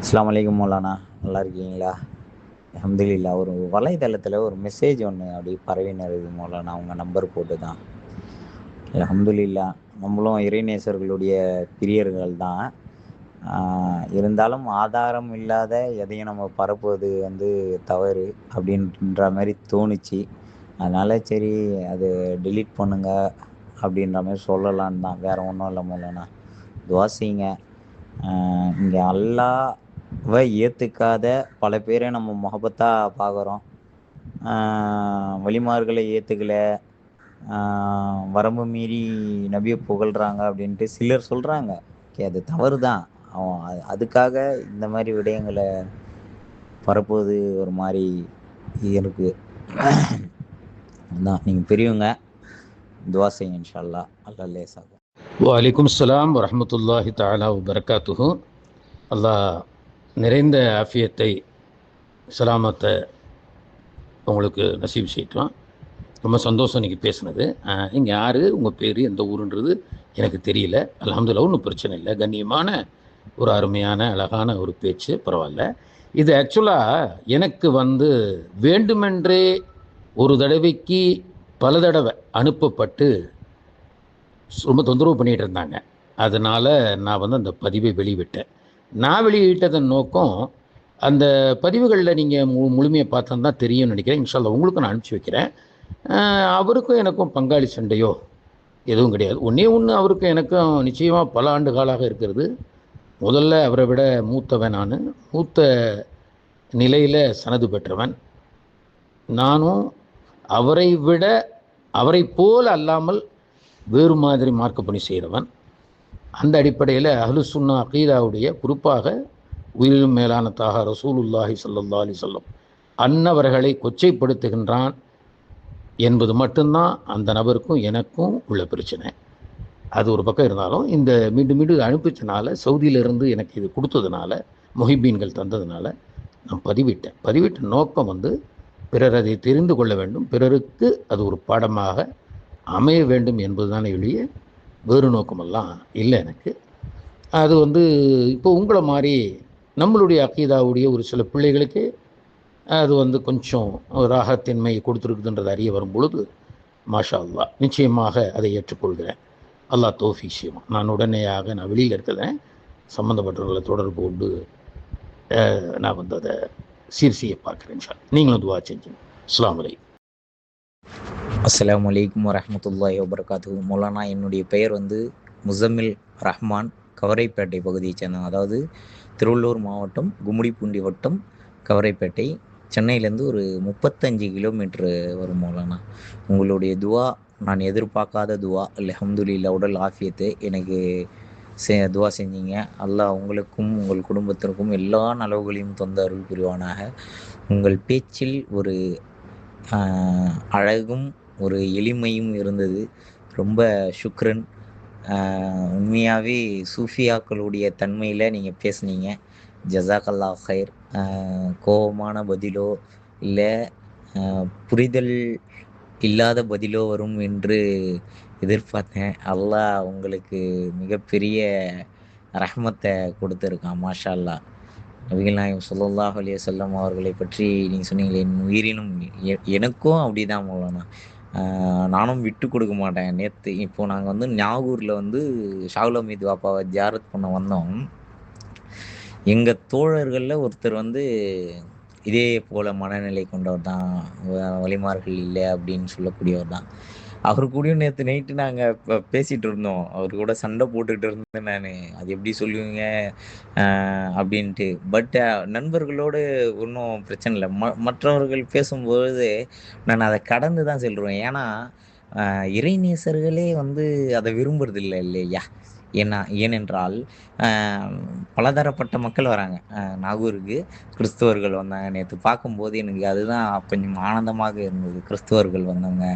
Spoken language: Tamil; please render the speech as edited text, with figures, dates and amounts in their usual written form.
அஸ்ஸலாமு அலைக்கும் மௌலானா, நல்லா இருக்கீங்களா? அல்ஹம்துலில்லா. ஒரு வலைதளத்தில் ஒரு மெசேஜ் ஒன்று அப்படி பரவினது மௌலானா, அவங்க நம்பர் போட்டு தான். அல்ஹம்துலில்லா. நம்மளும் இறைநேசர்களுடைய பிரியர்கள் தான். இருந்தாலும் ஆதாரம் இல்லாத எதையும் நம்ம பரப்புவது தவறு அப்படின்ற மாதிரி தோணுச்சு. அதனால சரி, அது டெலீட் பண்ணுங்க அப்படின்ற மாதிரி சொல்லலான்னு தான். வேற ஒன்றும் இல்லை மௌலானா. துவா செய்யுங்க. இங்கே அல்லாவை ஏற்றுக்காத பல பேரை நம்ம முகபத்தா பார்க்குறோம். வலிமார்களை ஏற்றுக்கல, வரம்பு மீறி நபியை புகழ்கிறாங்க அப்படின்ட்டு சிலர் சொல்கிறாங்க. ஓகே, அது தவறு தான். அவன் அதுக்காக இந்த மாதிரி விடயங்களை பரப்புவது ஒரு மாதிரி இருக்கு. அதான் நீங்கள் பெரியவங்க, துவா செய்யுங்க. இன்ஷா அல்லாஹ் அல்லாஹ் லேசாகும். வலைக்கும் அஸ்ஸலாம் வரஹ்மத்துல்லாஹி தஆலா வபரகாத்துஹு. அல்லாஹ் நிறைந்த ஆஃபியத்தை, சலாமத்தை உங்களுக்கு நசீப் செய்யட்டும். ரொம்ப சந்தோஷம் நீங்கள் பேசுனது. நீங்கள் யார், உங்கள் பேர், எந்த ஊருன்றது எனக்கு தெரியல. அல்ஹம்துலில்லாஹ், ஒன்றும் பிரச்சனை இல்லை. கண்ணியமான ஒரு அருமையான அழகான ஒரு பேச்சு, பரவாயில்ல. இது ஆக்சுவலாக எனக்கு வேண்டுமென்றே ஒரு தடவைக்கு பல தடவை அனுப்பப்பட்டு ரொம்ப தொந்தரவு பண்ணிகிட்டு இருந்தாங்க. அதனால் நான் அந்த பதிவை வெளியிட்டேன். நான் வெளியிட்டதன் நோக்கம், அந்த பதிவுகளில் நீங்கள் முழுமையை பார்த்தா தான் தெரியும்னு நினைக்கிறேன். இன்ஷா அல்லாஹ் உங்களுக்கும் நான் அனுப்பிச்சி வைக்கிறேன். அவருக்கும் எனக்கும் பங்காளி சண்டையோ எதுவும் கிடையாது. ஒன்றே ஒன்று, அவருக்கும் எனக்கும் நிச்சயமாக பல ஆண்டு காலாக இருக்கிறது. முதல்ல அவரை விட மூத்தவன் நான். மூத்த நிலையில் சனது பெற்றவன் நானும். அவரை போல் அல்லாமல் வேறு மாதிரி மார்க்க பணி செய்கிறவன். அந்த அடிப்படையில் அஹ்லுஸ் சுன்னா அகீதாவுடைய, குறிப்பாக உயிரிலும் மேலான தாஹா ரசூலுல்லாஹி ஸல்லல்லாஹு அலைஹி வஸல்லம் அன்னவர்களை கொச்சைப்படுத்துகின்றான் என்பது மட்டும்தான் அந்த நபருக்கும் எனக்கும் உள்ள பிரச்சனை. அது ஒரு பக்கம் இருந்தாலும், இந்த மீண்டும் மீண்டும் அனுப்பிச்சனால, சவுதியிலிருந்து எனக்கு இது கொடுத்ததுனால, முஹிப்பீன்கள் தந்ததுனால நான் பதிவிட்ட நோக்கம் பிறர் அதை தெரிந்து கொள்ள வேண்டும், பிறருக்கு அது ஒரு பாடமாக அமைய வேண்டும் என்பதுதானே ஒழிய வேறு நோக்கமெல்லாம் இல்லை எனக்கு. அது இப்போ உங்களை மாதிரி நம்மளுடைய அகீதாவுடைய ஒரு சில பிள்ளைகளுக்கு அது கொஞ்சம் ராகத்தின்மை கொடுத்துருக்குதுன்றது அறிய வரும் பொழுது, மாஷா அல்லாஹ், நிச்சயமாக அதை ஏற்றுக்கொள்கிறேன். அல்லாஹ் தௌஃபீக் செய்வான். நான் உடனேயாக நான் வெளியில் இருக்கிறேன், சம்மந்தப்பட்டவர்களை தொடர்பு கொண்டு நான் அதை சீர் செய்ய பார்க்குறேன். நீங்களும் துவா செஞ்சுங்க. அஸ்ஸலாமு அலைக்கும். அஸ்ஸலாமு அலைக்கும் வரஹ்மத்துல்லாஹி வபரகாத்துஹு. மௌலானா, என்னுடைய பெயர் முசம்மில் ரஹ்மான், கவரைப்பேட்டை பகுதியை சேர்ந்தவன். அதாவது திருவள்ளூர் மாவட்டம், கும்மிடிப்பூண்டி வட்டம், கவரைப்பேட்டை. சென்னையிலேருந்து ஒரு 35 கிலோமீட்ரு வரும் மௌலானா. உங்களுடைய துவா நான் எதிர்பார்க்காத துவா. அல்ஹம்துலில்லா. உடல் ஆஃபியத்து எனக்கு துவா செஞ்சீங்க. அல்லாஹ் உங்களுக்கும் உங்கள் குடும்பத்திற்கும் எல்லா நலவுகளையும் தந்து அருள் புரிவானாக. உங்கள் பேச்சில் ஒரு அழகும் ஒரு எளிமையும் இருந்தது. ரொம்ப ஷுக்ரன். உண்மையாகவே சூஃபியாக்களுடைய தன்மையில் நீங்கள் பேசுனீங்க. ஜஸாக்கல்லாஹ் ஹைர். கோபமான பதிலோ இல்லை புரிதல் இல்லாத பதிலோ வரும் என்று எதிர்பார்த்தேன். அல்லாஹ் உங்களுக்கு மிகப்பெரிய ரஹ்மத்தை கொடுத்துருக்கான். மாஷா அல்லாஹ். நபிகள் நாயகம் ஸல்லல்லாஹு அலைஹி வஸல்லம் அவர்களை பற்றி நீங்கள் சொன்னீங்களே, என் உயிரினும் எனக்கும் அப்படி தான் மௌலானா. நானும் விட்டு கொடுக்க மாட்டேன். இப்போது நாங்கள் நாகூரில் ஷாகுல் ஹமீது பாப்பாவை ஜியாரத் பண்ண வந்தோம். எங்கள் தோழர்களில் ஒருத்தர் இதே போல் மனநிலை கொண்டவர் தான், வலிமார்கள் இல்லை அப்படின்னு சொல்லக்கூடியவர் தான். அவர் கூடயும் நேற்று நைட்டு நாங்கள் பேசிகிட்டு இருந்தோம். அவர் கூட சண்டை போட்டுக்கிட்டு இருந்தேன் நான். அது எப்படி சொல்லுவீங்க அப்படின்ட்டு. பட் நண்பர்களோடு ஒன்றும் பிரச்சனை இல்லை. மற்றவர்கள் பேசும்பொழுது நான் அதை கடந்து தான் செல்வேன். ஏன்னா இறைநேசர்களே அதை விரும்புறதில்லை இல்லையா? ஏனென்றால் பலதரப்பட்ட மக்கள் வராங்க நாகூருக்கு. கிறிஸ்தவர்கள் வந்தாங்க. நேற்று பார்க்கும்போது எனக்கு அதுதான் கொஞ்சம் ஆனந்தமாக இருந்தது. கிறிஸ்தவர்கள் வந்தவங்க,